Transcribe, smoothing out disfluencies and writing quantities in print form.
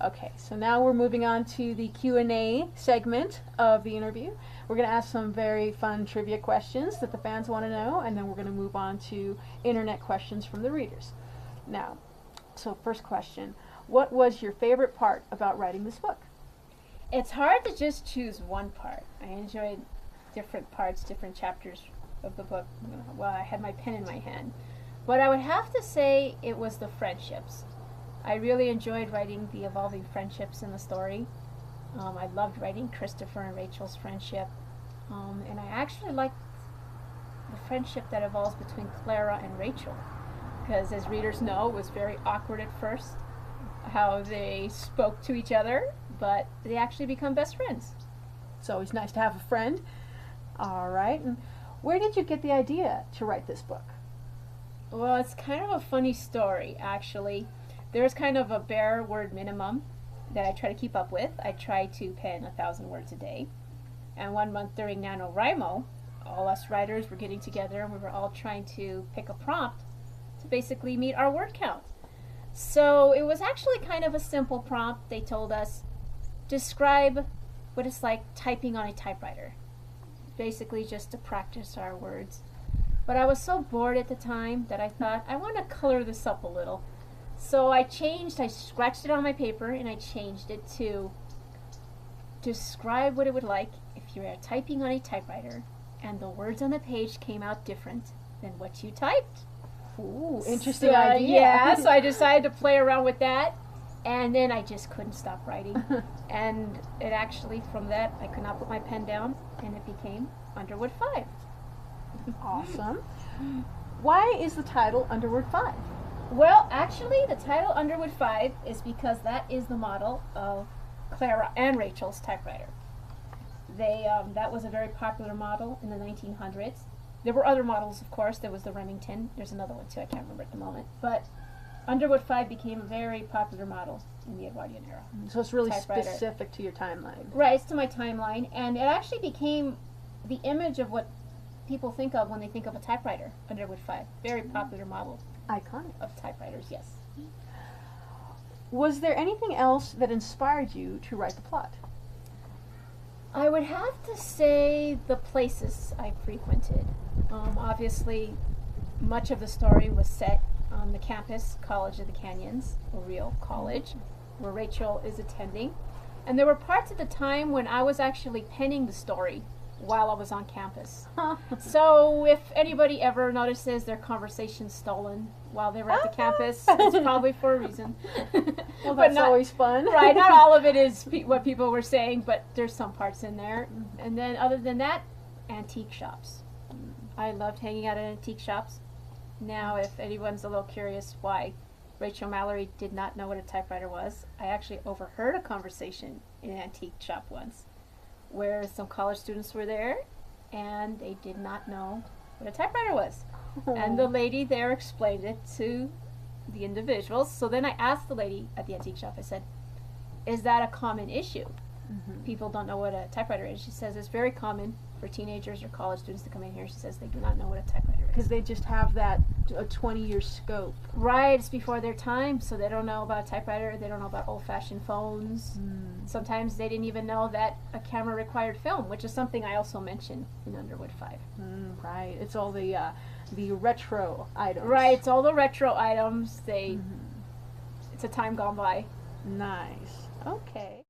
Okay, so now we're moving on to the Q&A segment of the interview. We're going to ask some very fun trivia questions that the fans want to know, and then we're going to move on to internet questions from the readers. Now, so first question, what was your favorite part about writing this book? It's hard to just choose one part. I enjoyed different parts, different chapters of the book while I had my pen in my hand. But I would have to say it was the friendships. I really enjoyed writing the evolving friendships in the story. I loved writing Christopher and Rachel's friendship. And I actually liked the friendship that evolves between Clara and Rachel. Because as readers know, it was very awkward at first how they spoke to each other, but they actually become best friends. It's always nice to have a friend. All right, and where did you get the idea to write this book? Well, it's kind of a funny story, actually. There's kind of a bare word minimum that I try to keep up with. I try to pen 1,000 words a day. And one month during NaNoWriMo, all us writers were getting together and we were all trying to pick a prompt to basically meet our word count. So it was actually kind of a simple prompt. They told us, describe what it's like typing on a typewriter. Basically just to practice our words. But I was so bored at the time that I thought, I want to color this up a little. So I scratched it on my paper and I changed it to describe what it would like if you were typing on a typewriter and the words on the page came out different than what you typed. Ooh, interesting idea. Yeah, so I decided to play around with that, and then I just couldn't stop writing. And it actually, from that, I could not put my pen down, and it became Underwood 5. Awesome. Why is the title Underwood 5? Well, actually, the title Underwood 5 is because that is the model of Clara and Rachel's typewriter. That was a very popular model in the 1900s. There were other models, of course. There was the Remington. There's another one, too. I can't remember at the moment. But Underwood 5 became a very popular model in the Edwardian era. So it's really specific to your timeline. Right, it's to my timeline. And it actually became the image of what people think of when they think of a typewriter, Underwood 5. Very popular model. Iconic. Of typewriters, yes. Was there anything else that inspired you to write the plot? I would have to say the places I frequented. Obviously, much of the story was set on the campus, College of the Canyons, a real college, where Rachel is attending. And there were parts at the time when I was actually penning the story while I was on campus. So if anybody ever notices their conversation stolen while they were at the campus, it's probably for a reason. Well, that's always fun. Right, not all of it is what people were saying, but there's some parts in there. And then other than that, antique shops. I loved hanging out at antique shops. Now, if anyone's a little curious why Rachel Mallory did not know what a typewriter was, I actually overheard a conversation in an antique shop once where some college students were there and they did not know what a typewriter was. And the lady there explained it to the individuals. So then I asked the lady at the antique shop, I said, is that a common issue? People don't know what a typewriter is. She says it's very common for teenagers or college students to come in here. She says they do not know what a typewriter is. Because they just have that a 20-year scope. Right, it's before their time, so they don't know about a typewriter. They don't know about old-fashioned phones. Sometimes they didn't even know that a camera required film, which is something I also mentioned in Underwood 5. Right, it's all the retro items. Right, it's all the retro items. It's a time gone by. Nice. Okay.